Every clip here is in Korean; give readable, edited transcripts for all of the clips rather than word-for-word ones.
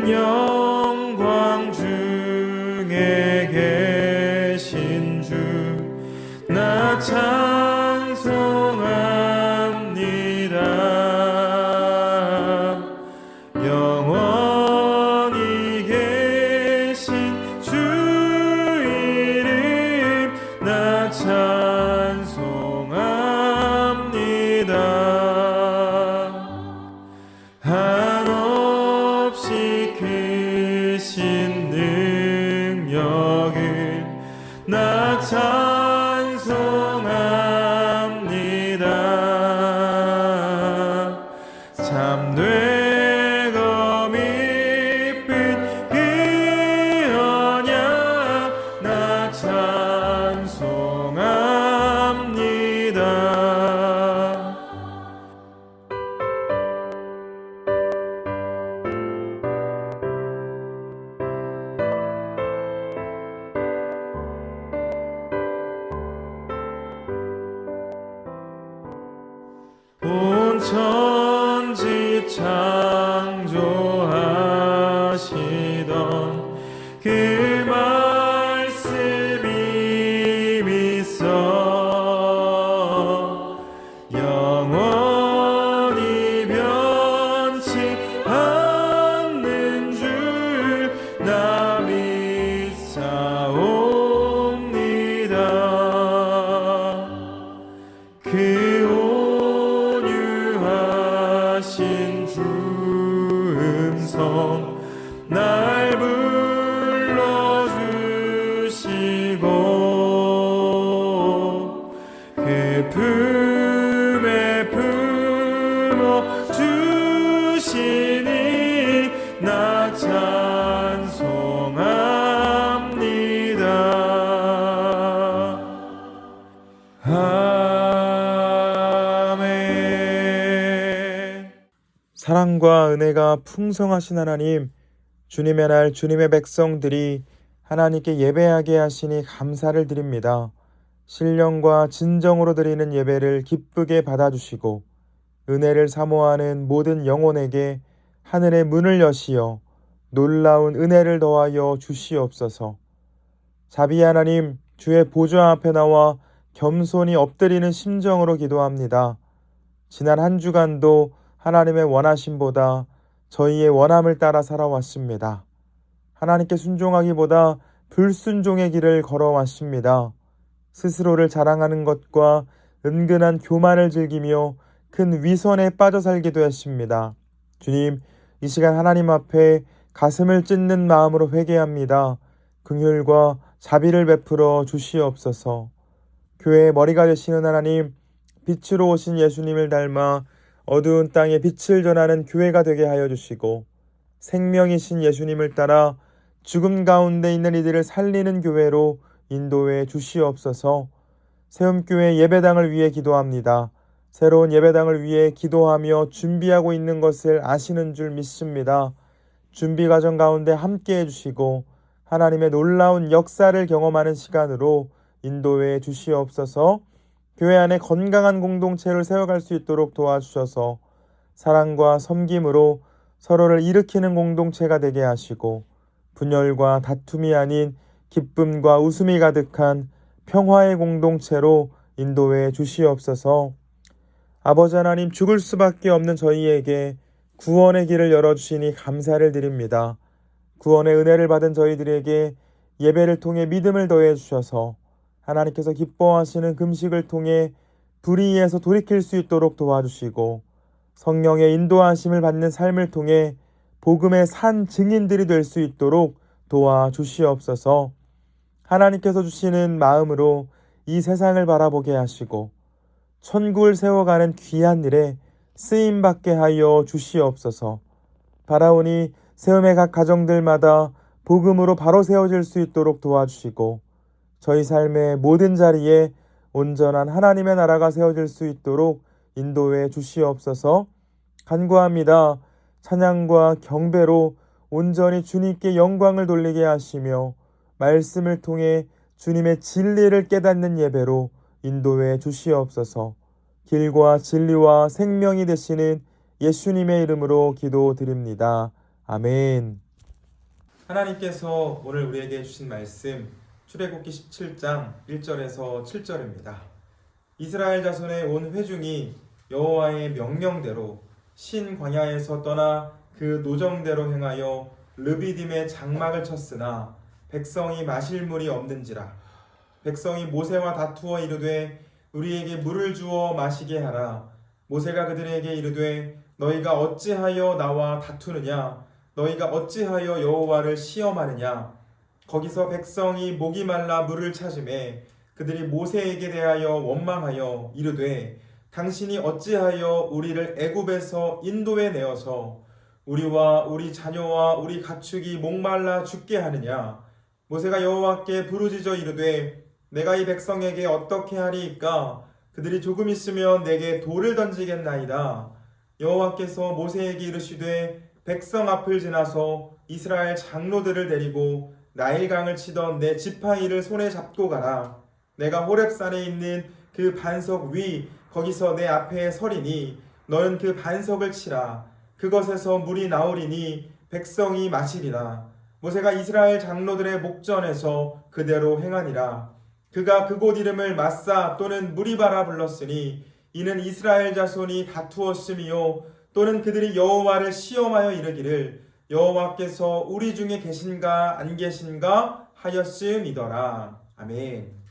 영광 중에 계신 주 나 찬송합니다. 영원히 계신 주 이름 나 찬송합니다. 한없이 크신 능력을 나 찬송합니다. 참되고 미쁜 그 언약 나 찬송합니다. 온 천지 창조하시던 그 말씀이 믿어 영원히 변치 않는 줄 나 믿사옵니다. 그 온유하신 주 음성 날 불러주시고 그 품에 품어주시니 나 찬송합니다. 사랑과 은혜가 풍성하신 하나님, 주님의 날 주님의 백성들이 하나님께 예배하게 하시니 감사를 드립니다. 신령과 진정으로 드리는 예배를 기쁘게 받아주시고 은혜를 사모하는 모든 영혼에게 하늘의 문을 여시어 놀라운 은혜를 더하여 주시옵소서. 자비 하나님, 주의 보좌 앞에 나와 겸손히 엎드리는 심정으로 기도합니다. 지난 한 주간도 하나님의 원하심보다 저희의 원함을 따라 살아왔습니다. 하나님께 순종하기보다 불순종의 길을 걸어왔습니다. 스스로를 자랑하는 것과 은근한 교만을 즐기며 큰 위선에 빠져 살기도 했습니다. 주님, 이 시간 하나님 앞에 가슴을 찢는 마음으로 회개합니다. 긍휼과 자비를 베풀어 주시옵소서. 교회의 머리가 되시는 하나님, 빛으로 오신 예수님을 닮아 어두운 땅에 빛을 전하는 교회가 되게 하여 주시고 생명이신 예수님을 따라 죽음 가운데 있는 이들을 살리는 교회로 인도해 주시옵소서. 세움교회 예배당을 위해 기도합니다. 새로운 예배당을 위해 기도하며 준비하고 있는 것을 아시는 줄 믿습니다. 준비 과정 가운데 함께 해주시고 하나님의 놀라운 역사를 경험하는 시간으로 인도해 주시옵소서. 교회 안에 건강한 공동체를 세워갈 수 있도록 도와주셔서 사랑과 섬김으로 서로를 일으키는 공동체가 되게 하시고 분열과 다툼이 아닌 기쁨과 웃음이 가득한 평화의 공동체로 인도해 주시옵소서. 아버지 하나님, 죽을 수밖에 없는 저희에게 구원의 길을 열어주시니 감사를 드립니다. 구원의 은혜를 받은 저희들에게 예배를 통해 믿음을 더해 주셔서 하나님께서 기뻐하시는 금식을 통해 불의에서 돌이킬 수 있도록 도와주시고 성령의 인도하심을 받는 삶을 통해 복음의 산 증인들이 될 수 있도록 도와주시옵소서. 하나님께서 주시는 마음으로 이 세상을 바라보게 하시고 천국을 세워가는 귀한 일에 쓰임받게 하여 주시옵소서. 바라오니 세움의 각 가정들마다 복음으로 바로 세워질 수 있도록 도와주시고 저희 삶의 모든 자리에 온전한 하나님의 나라가 세워질 수 있도록 인도해 주시옵소서. 간구합니다. 찬양과 경배로 온전히 주님께 영광을 돌리게 하시며 말씀을 통해 주님의 진리를 깨닫는 예배로 인도해 주시옵소서. 길과 진리와 생명이 되시는 예수님의 이름으로 기도드립니다. 아멘. 하나님께서 오늘 우리에게 주신 말씀 출애굽기 17장 1절에서 7절입니다. 이스라엘 자손의 온 회중이 여호와의 명령대로 신 광야에서 떠나 그 노정대로 행하여 르비딤에 장막을 쳤으나 백성이 마실 물이 없는지라. 백성이 모세와 다투어 이르되 우리에게 물을 주어 마시게 하라. 모세가 그들에게 이르되 너희가 어찌하여 나와 다투느냐? 너희가 어찌하여 여호와를 시험하느냐? 거기서 백성이 목이 말라 물을 찾으매 그들이 모세에게 대하여 원망하여 이르되 당신이 어찌하여 우리를 애굽에서 인도에 내어서 우리와 우리 자녀와 우리 가축이 목말라 죽게 하느냐? 모세가 여호와께 부르짖어 이르되 내가 이 백성에게 어떻게 하리이까? 그들이 조금 있으면 내게 돌을 던지겠나이다. 여호와께서 모세에게 이르시되 백성 앞을 지나서 이스라엘 장로들을 데리고 나일강을 치던 내 지팡이를 손에 잡고 가라. 내가 호렙산에 있는 그 반석 위 거기서 내 앞에 서리니 너는 그 반석을 치라. 그것에서 물이 나오리니 백성이 마시리라. 모세가 이스라엘 장로들의 목전에서 그대로 행하니라. 그가 그곳 이름을 마사 또는 무리바라 불렀으니 이는 이스라엘 자손이 다투었음이요 또는 그들이 여호와를 시험하여 이르기를 여호와께서 우리 중에 계신가 안 계신가 하였음이더라. 아멘.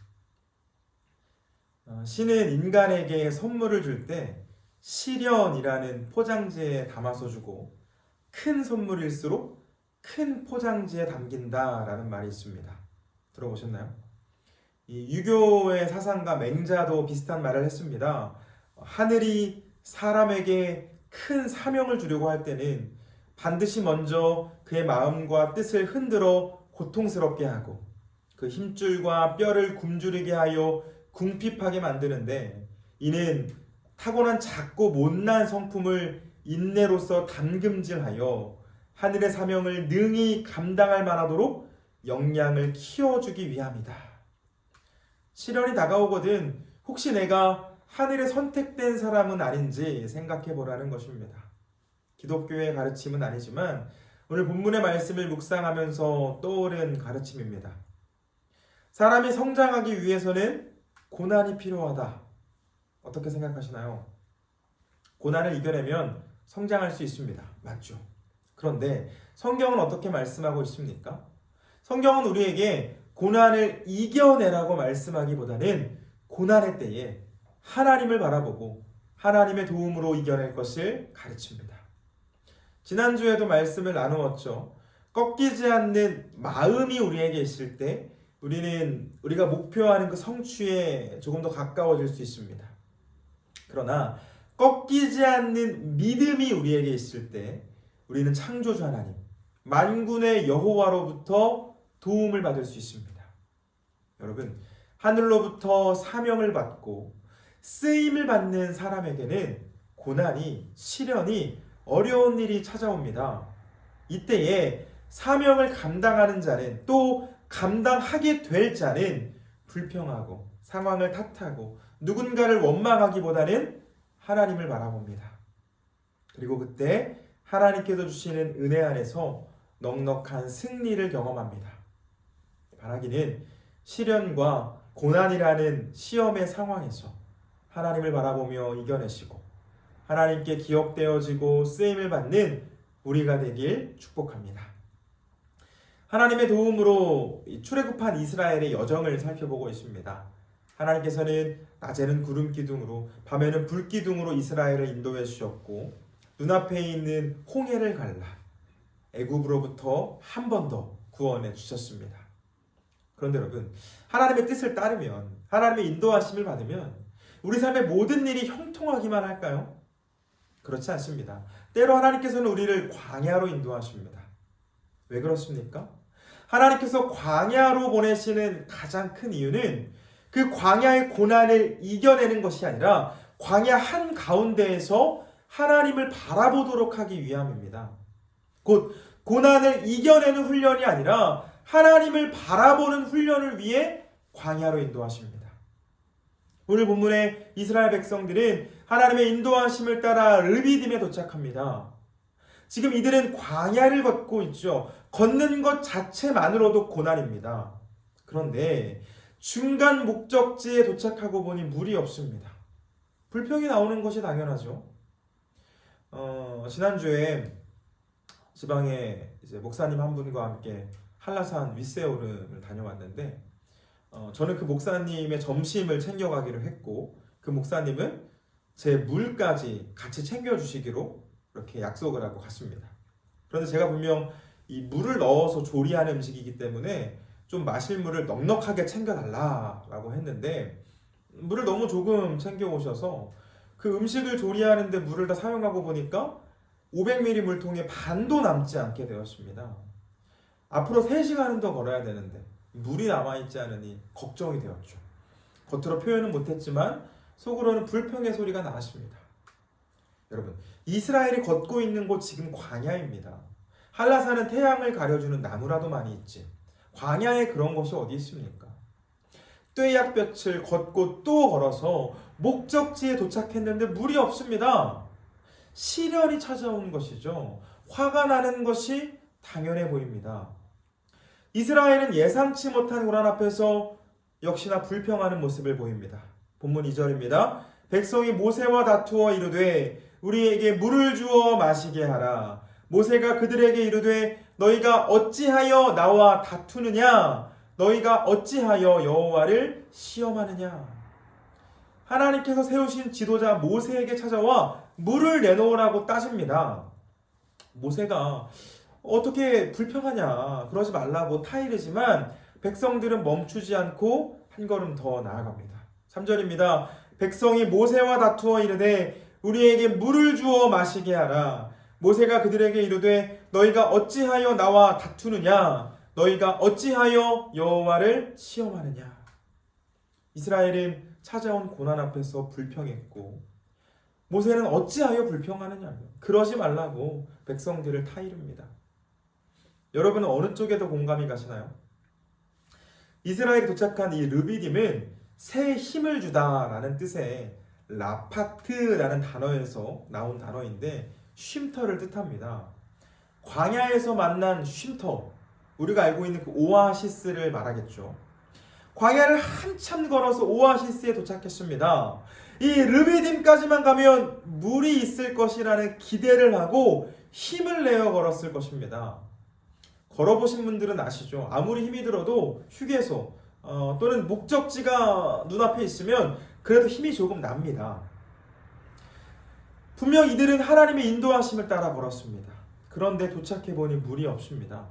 신은 인간에게 선물을 줄 때 시련이라는 포장지에 담아서 주고 큰 선물일수록 큰 포장지에 담긴다라는 말이 있습니다. 들어보셨나요? 이 유교의 사상가 맹자도 비슷한 말을 했습니다. 하늘이 사람에게 큰 사명을 주려고 할 때는 반드시 먼저 그의 마음과 뜻을 흔들어 고통스럽게 하고 그 힘줄과 뼈를 굶주리게 하여 궁핍하게 만드는데 이는 타고난 작고 못난 성품을 인내로서 담금질하여 하늘의 사명을 능히 감당할 만하도록 역량을 키워주기 위함이다. 시련이 다가오거든 혹시 내가 하늘에 선택된 사람은 아닌지 생각해 보라는 것입니다. 기독교의 가르침은 아니지만 오늘 본문의 말씀을 묵상하면서 떠오른 가르침입니다. 사람이 성장하기 위해서는 고난이 필요하다. 어떻게 생각하시나요? 고난을 이겨내면 성장할 수 있습니다. 맞죠? 그런데 성경은 어떻게 말씀하고 있습니까? 성경은 우리에게 고난을 이겨내라고 말씀하기보다는 고난의 때에 하나님을 바라보고 하나님의 도움으로 이겨낼 것을 가르칩니다. 지난주에도 말씀을 나누었죠. 꺾이지 않는 마음이 우리에게 있을 때 우리가 목표하는 그 성취에 조금 더 가까워질 수 있습니다. 그러나 꺾이지 않는 믿음이 우리에게 있을 때 우리는 창조주 하나님, 만군의 여호와로부터 도움을 받을 수 있습니다. 여러분, 하늘로부터 사명을 받고 쓰임을 받는 사람에게는 고난이, 시련이 어려운 일이 찾아옵니다. 이때에 사명을 감당하는 자는 또 감당하게 될 자는 불평하고 상황을 탓하고 누군가를 원망하기보다는 하나님을 바라봅니다. 그리고 그때 하나님께서 주시는 은혜 안에서 넉넉한 승리를 경험합니다. 바라기는 시련과 고난이라는 시험의 상황에서 하나님을 바라보며 이겨내시고 하나님께 기억되어지고 쓰임을 받는 우리가 되길 축복합니다. 하나님의 도움으로 출애굽한 이스라엘의 여정을 살펴보고 있습니다. 하나님께서는 낮에는 구름 기둥으로 밤에는 불 기둥으로 이스라엘을 인도해 주셨고 눈앞에 있는 홍해를 갈라 애굽으로부터 한 번 더 구원해 주셨습니다. 그런데 여러분, 하나님의 뜻을 따르면 하나님의 인도하심을 받으면 우리 삶의 모든 일이 형통하기만 할까요? 그렇지 않습니다. 때로 하나님께서는 우리를 광야로 인도하십니다. 왜 그렇습니까? 하나님께서 광야로 보내시는 가장 큰 이유는 그 광야의 고난을 이겨내는 것이 아니라 광야 한가운데에서 하나님을 바라보도록 하기 위함입니다. 곧 고난을 이겨내는 훈련이 아니라 하나님을 바라보는 훈련을 위해 광야로 인도하십니다. 오늘 본문의 이스라엘 백성들은 하나님의 인도하심을 따라 르비딤에 도착합니다. 지금 이들은 광야를 걷고 있죠. 걷는 것 자체만으로도 고난입니다. 그런데 중간 목적지에 도착하고 보니 물이 없습니다. 불평이 나오는 것이 당연하죠. 지난주에 지방에 이제 목사님 한 분과 함께 한라산 윗세오름을 다녀왔는데, 저는 그 목사님의 점심을 챙겨가기로 했고, 그 목사님은 제 물까지 같이 챙겨주시기로 이렇게 약속을 하고 갔습니다. 그런데 제가 분명 이 물을 넣어서 조리하는 음식이기 때문에 좀 마실 물을 넉넉하게 챙겨달라고 했는데, 물을 너무 조금 챙겨오셔서 그 음식을 조리하는데 물을 다 사용하고 보니까 500ml 물통에 반도 남지 않게 되었습니다. 앞으로 3시간은 더 걸어야 되는데 물이 남아있지 않으니 걱정이 되었죠. 겉으로 표현은 못했지만 속으로는 불평의 소리가 나왔습니다. 여러분, 이스라엘이 걷고 있는 곳 지금 광야입니다. 한라산은 태양을 가려주는 나무라도 많이 있지, 광야에 그런 것이 어디 있습니까? 떼약볕을 걷고 또 걸어서 목적지에 도착했는데 물이 없습니다. 시련이 찾아온 것이죠. 화가 나는 것이 당연해 보입니다. 이스라엘은 예상치 못한 고난 앞에서 역시나 불평하는 모습을 보입니다. 본문 2절입니다. 백성이 모세와 다투어 이르되 우리에게 물을 주어 마시게 하라. 모세가 그들에게 이르되 너희가 어찌하여 나와 다투느냐? 너희가 어찌하여 여호와를 시험하느냐? 하나님께서 세우신 지도자 모세에게 찾아와 물을 내놓으라고 따집니다. 모세가 어떻게 불평하냐, 그러지 말라고 타이르지만 백성들은 멈추지 않고 한 걸음 더 나아갑니다. 3절입니다. 백성이 모세와 다투어 이르되 우리에게 물을 주어 마시게 하라. 모세가 그들에게 이르되 너희가 어찌하여 나와 다투느냐? 너희가 어찌하여 여호와를 시험하느냐? 이스라엘은 찾아온 고난 앞에서 불평했고, 모세는 어찌하여 불평하느냐? 그러지 말라고 백성들을 타이릅니다. 여러분은 어느 쪽에 더 공감이 가시나요? 이스라엘에 도착한 이 르비딤은 새 힘을 주다라는 뜻의 라파트라는 단어에서 나온 단어인데 쉼터를 뜻합니다. 광야에서 만난 쉼터, 우리가 알고 있는 그 오아시스를 말하겠죠. 광야를 한참 걸어서 오아시스에 도착했습니다. 이 르비딤까지만 가면 물이 있을 것이라는 기대를 하고 힘을 내어 걸었을 것입니다. 걸어보신 분들은 아시죠? 아무리 힘이 들어도 휴게소 또는 목적지가 눈앞에 있으면 그래도 힘이 조금 납니다. 분명 이들은 하나님의 인도하심을 따라 걸었습니다. 그런데 도착해보니 물이 없습니다.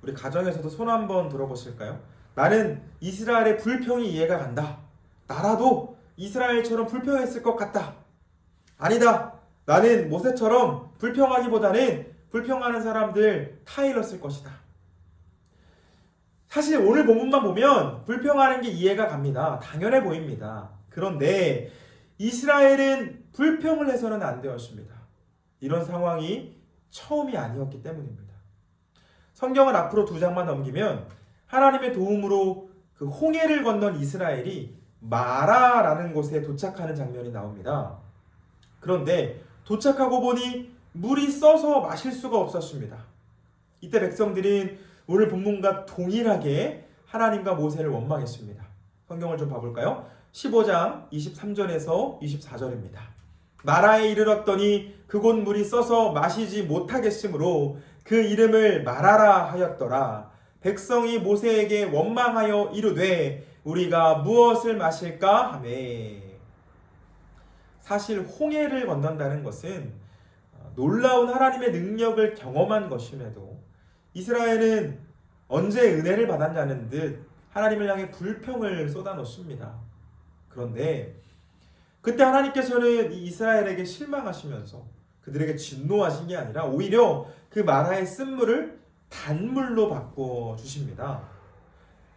우리 가정에서도 손 한번 들어보실까요? 나는 이스라엘의 불평이 이해가 간다. 나라도 이스라엘처럼 불평했을 것 같다. 아니다. 나는 모세처럼 불평하기보다는 불평하는 사람들 타일렀을 것이다. 사실 오늘 본문만 보면 불평하는 게 이해가 갑니다. 당연해 보입니다. 그런데 이스라엘은 불평을 해서는 안 되었습니다. 이런 상황이 처음이 아니었기 때문입니다. 성경을 앞으로 2장만 넘기면 하나님의 도움으로 그 홍해를 건넌 이스라엘이 마라라는 곳에 도착하는 장면이 나옵니다. 그런데 도착하고 보니 물이 써서 마실 수가 없었습니다. 이때 백성들은 오늘 본문과 동일하게 하나님과 모세를 원망했습니다. 성경을 좀 봐볼까요? 15장 23절에서 24절입니다. 마라에 이르렀더니 그곳 물이 써서 마시지 못하겠으므로 그 이름을 마라라 하였더라. 백성이 모세에게 원망하여 이르되 우리가 무엇을 마실까 하매. 사실 홍해를 건넌다는 것은 놀라운 하나님의 능력을 경험한 것임에도 이스라엘은 언제 은혜를 받았냐는 듯 하나님을 향해 불평을 쏟아놓습니다. 그런데 그때 하나님께서는 이 이스라엘에게 실망하시면서 그들에게 진노하신 게 아니라 오히려 그 마라의 쓴물을 단물로 바꿔 주십니다.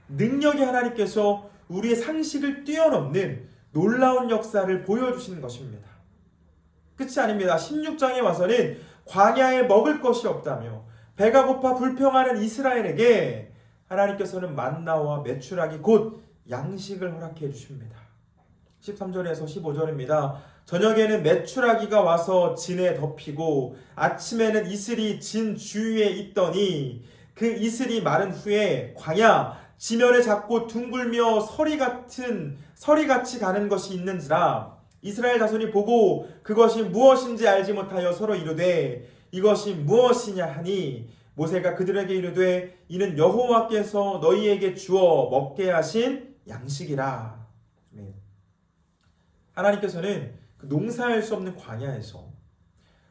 능력의 하나님께서 우리의 상식을 뛰어넘는 놀라운 역사를 보여주시는 것입니다. 끝이 아닙니다. 16장에 와서는 광야에 먹을 것이 없다며 배가 고파 불평하는 이스라엘에게 하나님께서는 만나와 메추라기 곧 양식을 허락해 주십니다. 13절에서 15절입니다. 저녁에는 메추라기가 와서 진에 덮이고 아침에는 이슬이 진 주위에 있더니 그 이슬이 마른 후에 광야 지면에 작고 둥글며 서리같이 가는 것이 있는지라. 이스라엘 자손이 보고 그것이 무엇인지 알지 못하여 서로 이르되 이것이 무엇이냐 하니 모세가 그들에게 이르되 이는 여호와께서 너희에게 주어 먹게 하신 양식이라. 하나님께서는 그 농사할 수 없는 광야에서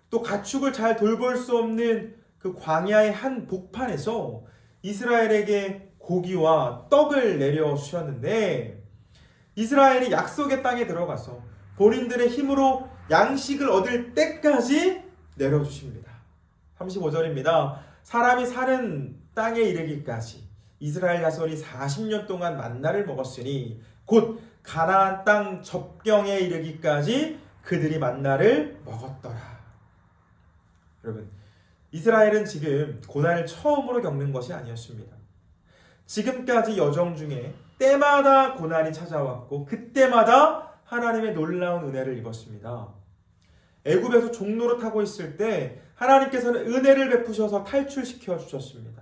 또 가축을 잘 돌볼 수 없는 그 광야의 한 복판에서 이스라엘에게 고기와 떡을 내려 주셨는데, 이스라엘이 약속의 땅에 들어가서 본인들의 힘으로 양식을 얻을 때까지 내려주십니다. 35절입니다. 사람이 사는 땅에 이르기까지 이스라엘 자손이 40년 동안 만나를 먹었으니 곧 가나안 땅 접경에 이르기까지 그들이 만나를 먹었더라. 여러분, 이스라엘은 지금 고난을 처음으로 겪는 것이 아니었습니다. 지금까지 여정 중에 때마다 고난이 찾아왔고 그때마다 하나님의 놀라운 은혜를 입었습니다. 애굽에서 종로로 타고 있을 때 하나님께서는 은혜를 베푸셔서 탈출시켜 주셨습니다.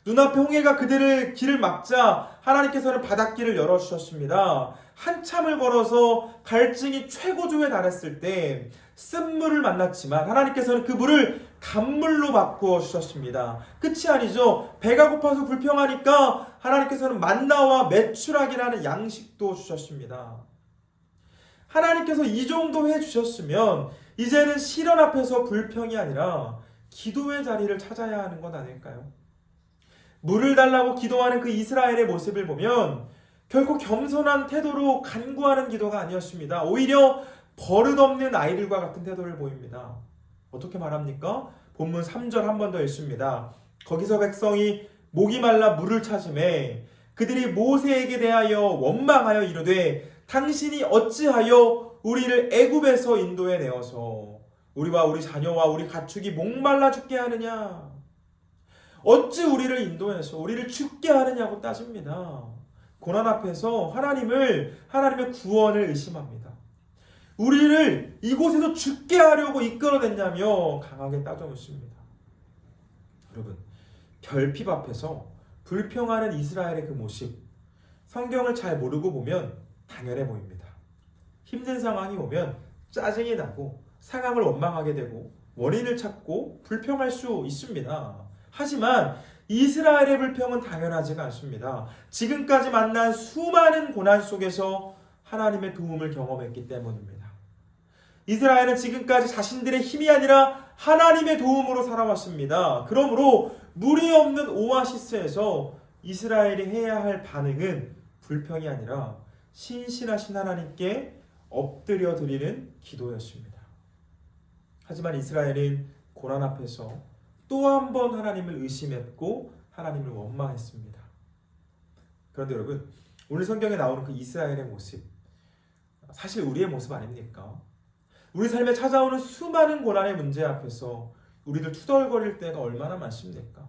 눈앞에 홍해가 그들을 길을 막자 하나님께서는 바닷길을 열어주셨습니다. 한참을 걸어서 갈증이 최고조에 달했을 때 쓴물을 만났지만 하나님께서는 그 물을 간물로 바꾸어 주셨습니다. 끝이 아니죠. 배가 고파서 불평하니까 하나님께서는 만나와 메추라기라는 양식도 주셨습니다. 하나님께서 이 정도 해주셨으면 이제는 시련 앞에서 불평이 아니라 기도의 자리를 찾아야 하는 것 아닐까요? 물을 달라고 기도하는 그 이스라엘의 모습을 보면 결코 겸손한 태도로 간구하는 기도가 아니었습니다. 오히려 버릇없는 아이들과 같은 태도를 보입니다. 어떻게 말합니까? 본문 3절 한 번 더 읽습니다. 거기서 백성이 목이 말라 물을 찾으매 그들이 모세에게 대하여 원망하여 이르되 당신이 어찌하여 우리를 애굽에서 인도해 내어서 우리와 우리 자녀와 우리 가축이 목말라 죽게 하느냐? 어찌 우리를 인도해서 우리를 죽게 하느냐고 따집니다. 고난 앞에서 하나님의 구원을 의심합니다. 우리를 이곳에서 죽게 하려고 이끌어냈냐며 강하게 따져 묻습니다. 여러분, 결핍 앞에서 불평하는 이스라엘의 그 모습, 성경을 잘 모르고 보면 당연해 보입니다. 힘든 상황이 오면 짜증이 나고 상황을 원망하게 되고 원인을 찾고 불평할 수 있습니다. 하지만 이스라엘의 불평은 당연하지가 않습니다. 지금까지 만난 수많은 고난 속에서 하나님의 도움을 경험했기 때문입니다. 이스라엘은 지금까지 자신들의 힘이 아니라 하나님의 도움으로 살아왔습니다. 그러므로 물이 없는 오아시스에서 이스라엘이 해야 할 반응은 불평이 아니라 신실하신 하나님께 엎드려 드리는 기도였습니다. 하지만 이스라엘은 고난 앞에서 또 한 번 하나님을 의심했고 하나님을 원망했습니다. 그런데 여러분, 오늘 성경에 나오는 그 이스라엘의 모습, 사실 우리의 모습 아닙니까? 우리 삶에 찾아오는 수많은 고난의 문제 앞에서 우리들 투덜거릴 때가 얼마나 많습니까?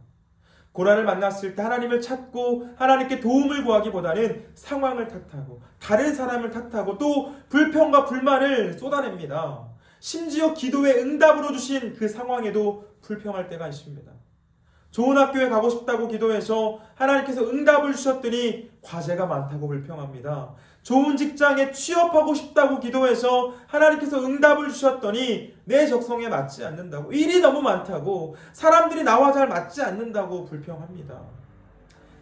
고난을 만났을 때 하나님을 찾고 하나님께 도움을 구하기보다는 상황을 탓하고 다른 사람을 탓하고 또 불평과 불만을 쏟아냅니다. 심지어 기도의 응답으로 주신 그 상황에도 불평할 때가 있습니다. 좋은 학교에 가고 싶다고 기도해서 하나님께서 응답을 주셨더니 과제가 많다고 불평합니다. 좋은 직장에 취업하고 싶다고 기도해서 하나님께서 응답을 주셨더니 내 적성에 맞지 않는다고, 일이 너무 많다고, 사람들이 나와 잘 맞지 않는다고 불평합니다.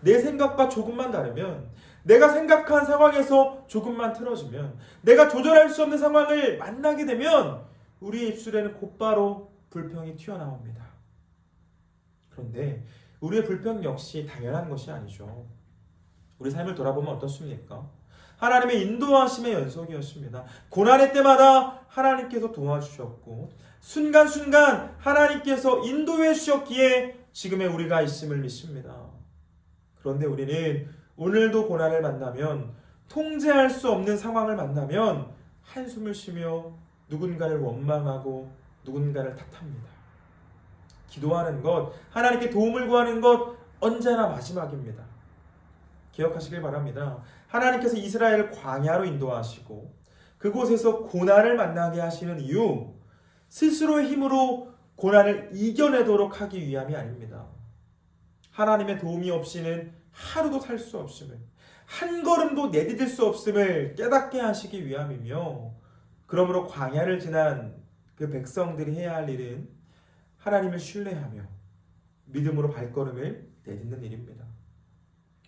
내 생각과 조금만 다르면, 내가 생각한 상황에서 조금만 틀어지면, 내가 조절할 수 없는 상황을 만나게 되면 우리의 입술에는 곧바로 불평이 튀어나옵니다. 그런데 우리의 불평 역시 당연한 것이 아니죠. 우리 삶을 돌아보면 어떻습니까? 하나님의 인도하심의 연속이었습니다. 고난의 때마다 하나님께서 도와주셨고 순간순간 하나님께서 인도해 주셨기에 지금의 우리가 있음을 믿습니다. 그런데 우리는 오늘도 고난을 만나면, 통제할 수 없는 상황을 만나면 한숨을 쉬며 누군가를 원망하고 누군가를 탓합니다. 기도하는 것, 하나님께 도움을 구하는 것 언제나 마지막입니다. 기억하시길 바랍니다. 하나님께서 이스라엘을 광야로 인도하시고 그곳에서 고난을 만나게 하시는 이유, 스스로의 힘으로 고난을 이겨내도록 하기 위함이 아닙니다. 하나님의 도움이 없이는 하루도 살 수 없음을, 한 걸음도 내디딜 수 없음을 깨닫게 하시기 위함이며, 그러므로 광야를 지난 그 백성들이 해야 할 일은 하나님을 신뢰하며 믿음으로 발걸음을 내딛는 일입니다.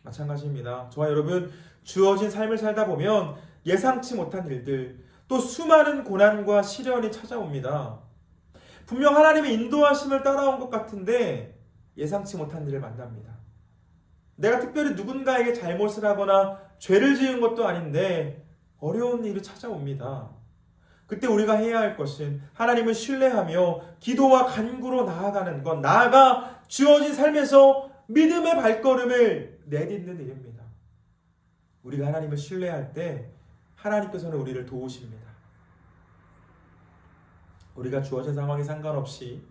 마찬가지입니다. 저와 여러분, 주어진 삶을 살다 보면 예상치 못한 일들, 또 수많은 고난과 시련이 찾아옵니다. 분명 하나님의 인도하심을 따라온 것 같은데 예상치 못한 일을 만납니다. 내가 특별히 누군가에게 잘못을 하거나 죄를 지은 것도 아닌데 어려운 일이 찾아옵니다. 그때 우리가 해야 할 것은 하나님을 신뢰하며 기도와 간구로 나아가는 것, 나아가 주어진 삶에서 믿음의 발걸음을 내딛는 일입니다. 우리가 하나님을 신뢰할 때 하나님께서는 우리를 도우십니다. 우리가 주어진 상황에 상관없이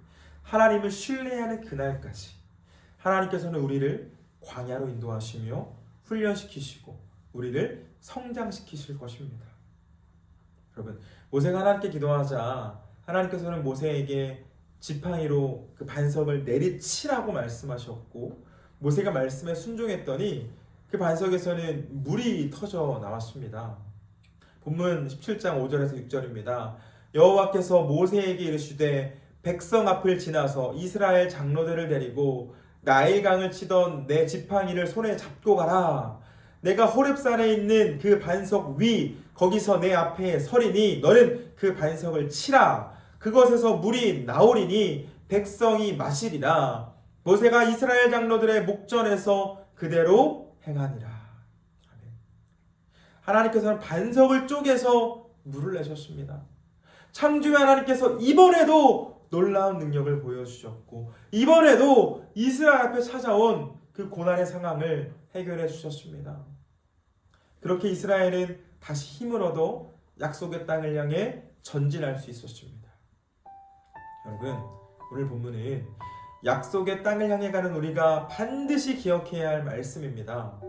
하나님을 신뢰하는 그날까지 하나님께서는 우리를 광야로 인도하시며 훈련시키시고 우리를 성장시키실 것입니다. 여러분, 모세가 하나님께 기도하자 하나님께서는 모세에게 지팡이로 그 반석을 내리치라고 말씀하셨고, 모세가 말씀에 순종했더니 그 반석에서는 물이 터져 나왔습니다. 본문 17장 5절에서 6절입니다. 여호와께서 모세에게 이르시되 백성 앞을 지나서 이스라엘 장로들을 데리고 나일강을 치던 내 지팡이를 손에 잡고 가라. 내가 호렙산에 있는 그 반석 위 거기서 내 앞에 서리니 너는 그 반석을 치라. 그것에서 물이 나오리니 백성이 마시리라. 모세가 이스라엘 장로들의 목전에서 그대로 행하니라. 아멘. 하나님께서는 반석을 쪼개서 물을 내셨습니다. 창조의 하나님께서 이번에도 놀라운 능력을 보여주셨고, 이번에도 이스라엘 앞에 찾아온 그 고난의 상황을 해결해 주셨습니다. 그렇게 이스라엘은 다시 힘을 얻어 약속의 땅을 향해 전진할 수 있었습니다. 여러분, 오늘 본문은 약속의 땅을 향해 가는 우리가 반드시 기억해야 할 말씀입니다.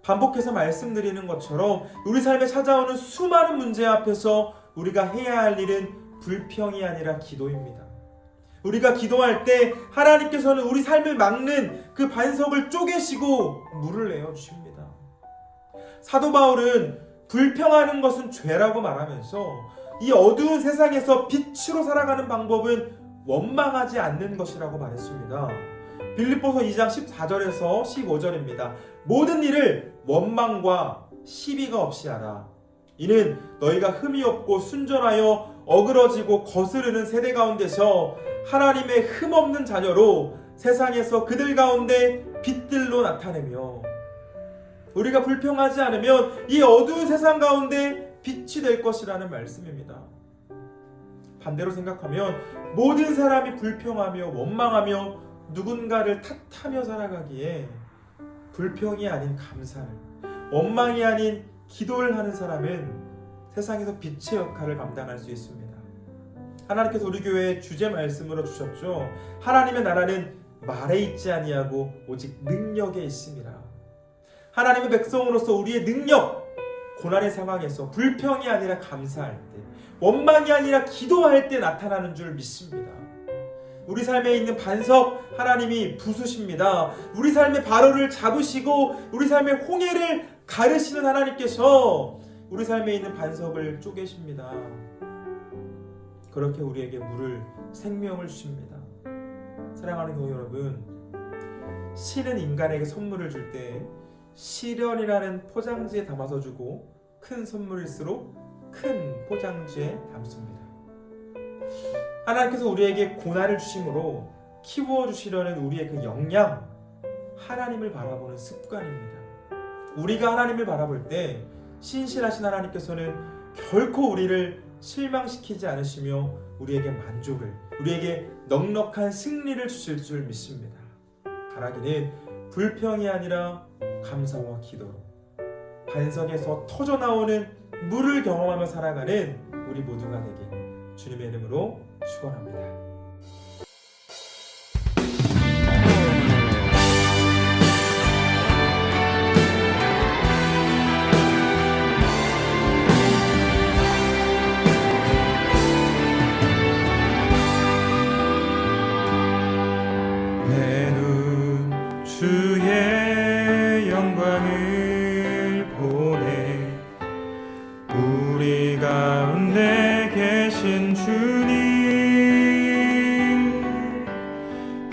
반복해서 말씀드리는 것처럼 우리 삶에 찾아오는 수많은 문제 앞에서 우리가 해야 할 일은 불평이 아니라 기도입니다. 우리가 기도할 때 하나님께서는 우리 삶을 막는 그 반석을 쪼개시고 물을 내어주십니다. 사도 바울은 불평하는 것은 죄라고 말하면서 이 어두운 세상에서 빛으로 살아가는 방법은 원망하지 않는 것이라고 말했습니다. 빌립보서 2장 14절에서 15절입니다. 모든 일을 원망과 시비가 없이 하라. 이는 너희가 흠이 없고 순전하여 어그러지고 거스르는 세대 가운데서 하나님의 흠없는 자녀로 세상에서 그들 가운데 빛들로 나타내며, 우리가 불평하지 않으면 이 어두운 세상 가운데 빛이 될 것이라는 말씀입니다. 반대로 생각하면 모든 사람이 불평하며 원망하며 누군가를 탓하며 살아가기에 불평이 아닌 감사를, 원망이 아닌 기도를 하는 사람은 세상에서 빛의 역할을 감당할 수 있습니다. 하나님께서 우리 교회에 주제 말씀으로 주셨죠. 하나님의 나라는 말에 있지 아니하고 오직 능력에 있습니다. 하나님의 백성으로서 우리의 능력, 고난의 상황에서 불평이 아니라 감사할 때, 원망이 아니라 기도할 때 나타나는 줄 믿습니다. 우리 삶에 있는 반석 하나님이 부수십니다. 우리 삶의 바로를 잡으시고 우리 삶의 홍해를 가르시는 하나님께서 우리 삶에 있는 반석을 쪼개십니다. 그렇게 우리에게 물을, 생명을 주십니다. 사랑하는 교우 여러분, 신은 인간에게 선물을 줄 때 시련이라는 포장지에 담아서 주고 큰 선물일수록 큰 포장지에 담습니다. 하나님께서 우리에게 고난을 주심으로 키워주시려는 우리의 그 역량, 하나님을 바라보는 습관입니다. 우리가 하나님을 바라볼 때 신실하신 하나님께서는 결코 우리를 실망시키지 않으시며 우리에게 만족을, 우리에게 넉넉한 승리를 주실 줄 믿습니다. 바라기는 불평이 아니라 감사와 기도로 반석에서 터져나오는 물을 경험하며 살아가는 우리 모두가 되길 주님의 이름으로 축원합니다. 주의 영광을 보내 우리 가운데 계신 주님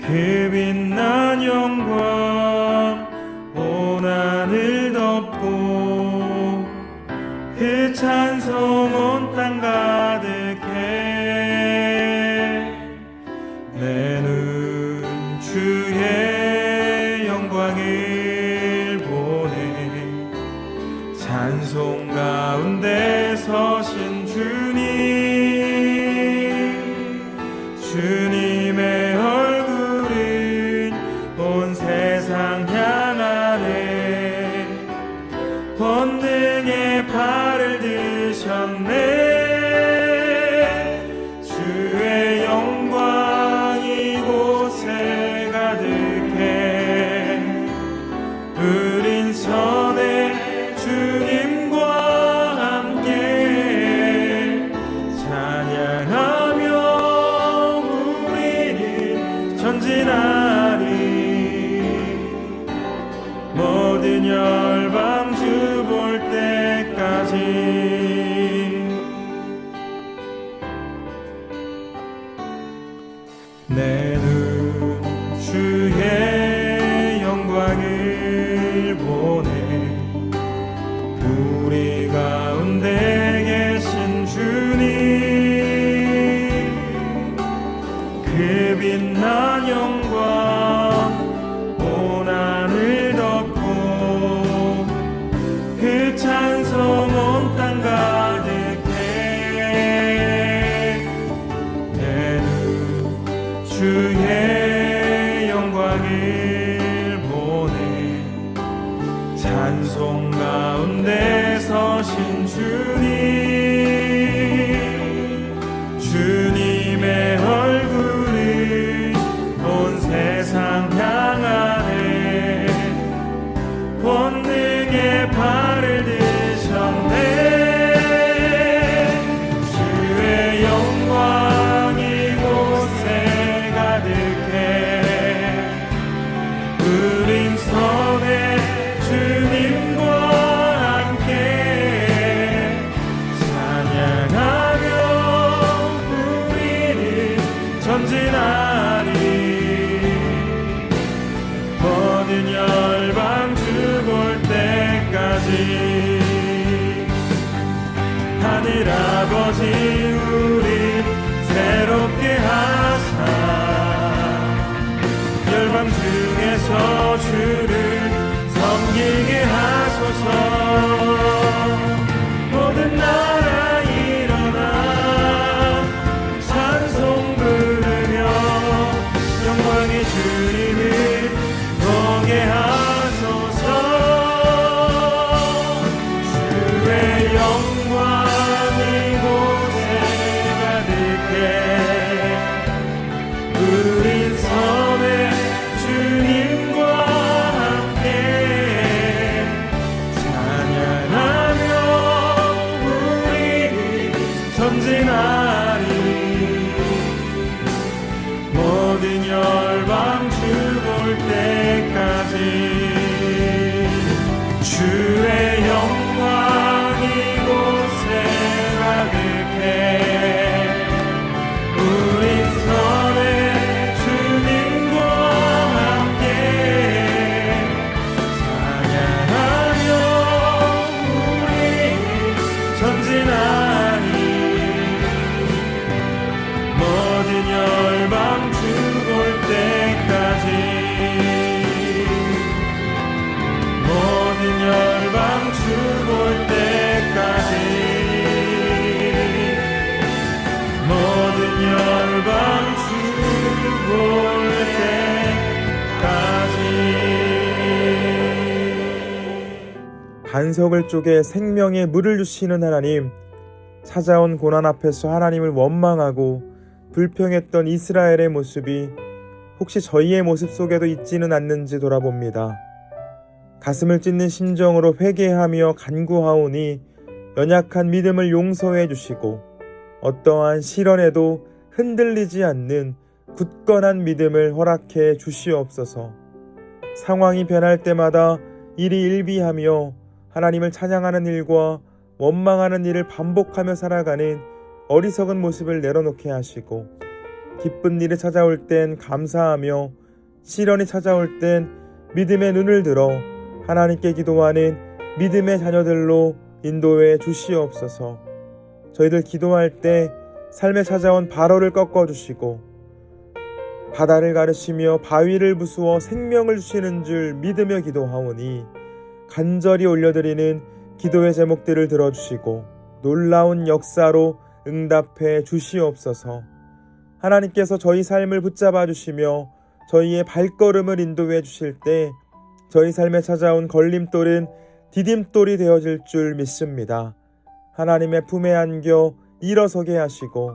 그 빛난 영광 온 하늘 덮고 그 찬송 온 땅 가득해 내 눈 주의 영광을 보내 찬송 가운데 서신 주님의 얼굴은 온 세상 향하네 번능의 발을 드셨네 주의 영광 이곳에 가득해 우린 선의 주님과 함께 찬양하며 우리는 전진하리 모든 열방 주 볼 때까지 내 눈 주의 영광을 보내 우리 가운데 계신 주님 그 빛난 영광 온 하늘 덮고 그 찬송 온 땅 가득해 내 눈 주의 영광을 보내 찬송 가운데 서신 주님의 얼굴은 온 세상 향하네 권능의 발을 드셨네 주의 영광 이곳에 가득해 우린 선의 주님과 함께 찬양하며 우리는 전진하리 모든 열방 주 볼 때까지 하늘 아버지 우리 새롭게 하사 열방 중에서 주를 섬기게 하소서 모든 나라 일어나 찬송 부르며 영광의 주님을 보게 하소서 주의 영광 이곳에 가득해 우린 선의 주님과 함께 찬양하며 우리 전진하리 모든 열방 주 볼 때까지 주의 영광 이곳에 가득해 우리 선의 주님과 함께 찬양하며 우리 전진하리 모든 열방 주 볼 때까지 모든 열방 주 볼 때까지 모든 열방 주 볼 때까지 반석을 쪼개 생명의 물을 주시는 하나님 찾아온 고난 앞에서 하나님을 원망하고 불평했던 이스라엘의 모습이 혹시 저희의 모습 속에도 있지는 않는지 돌아봅니다. 가슴을 찢는 심정으로 회개하며 간구하오니 연약한 믿음을 용서해 주시고 어떠한 시련에도 흔들리지 않는 굳건한 믿음을 허락해 주시옵소서. 상황이 변할 때마다 일이 일비하며 하나님을 찬양하는 일과 원망하는 일을 반복하며 살아가는 어리석은 모습을 내려놓게 하시고, 기쁜 일이 찾아올 땐 감사하며 시련이 찾아올 땐 믿음의 눈을 들어 하나님께 기도하는 믿음의 자녀들로 인도해 주시옵소서. 저희들 기도할 때 삶에 찾아온 발어를 꺾어주시고 바다를 가르시며 바위를 부수어 생명을 주시는 줄 믿으며 기도하오니, 간절히 올려드리는 기도의 제목들을 들어주시고 놀라운 역사로 응답해 주시옵소서. 하나님께서 저희 삶을 붙잡아 주시며 저희의 발걸음을 인도해 주실 때 저희 삶에 찾아온 걸림돌은 디딤돌이 되어질 줄 믿습니다. 하나님의 품에 안겨 일어서게 하시고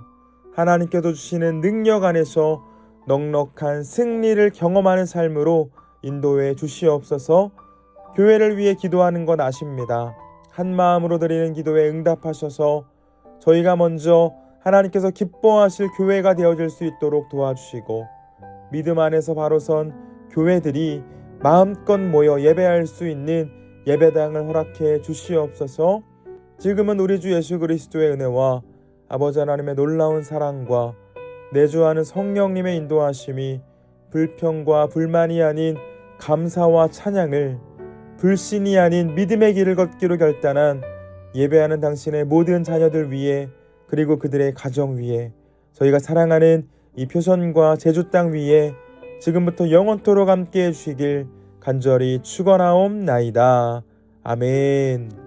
하나님께서 주시는 능력 안에서 넉넉한 승리를 경험하는 삶으로 인도해 주시옵소서. 교회를 위해 기도하는 건 아십니다. 한 마음으로 드리는 기도에 응답하셔서 저희가 먼저 하나님께서 기뻐하실 교회가 되어질 수 있도록 도와주시고, 믿음 안에서 바로 선 교회들이 마음껏 모여 예배할 수 있는 예배당을 허락해 주시옵소서. 지금은 우리 주 예수 그리스도의 은혜와 아버지 하나님의 놀라운 사랑과 내주하는 성령님의 인도하심이 불평과 불만이 아닌 감사와 찬양을, 불신이 아닌 믿음의 길을 걷기로 결단한 예배하는 당신의 모든 자녀들 위에, 그리고 그들의 가정 위에, 저희가 사랑하는 이 표선과 제주 땅 위에 지금부터 영원토록 함께해 주시길 간절히 축원하옵나이다. 아멘.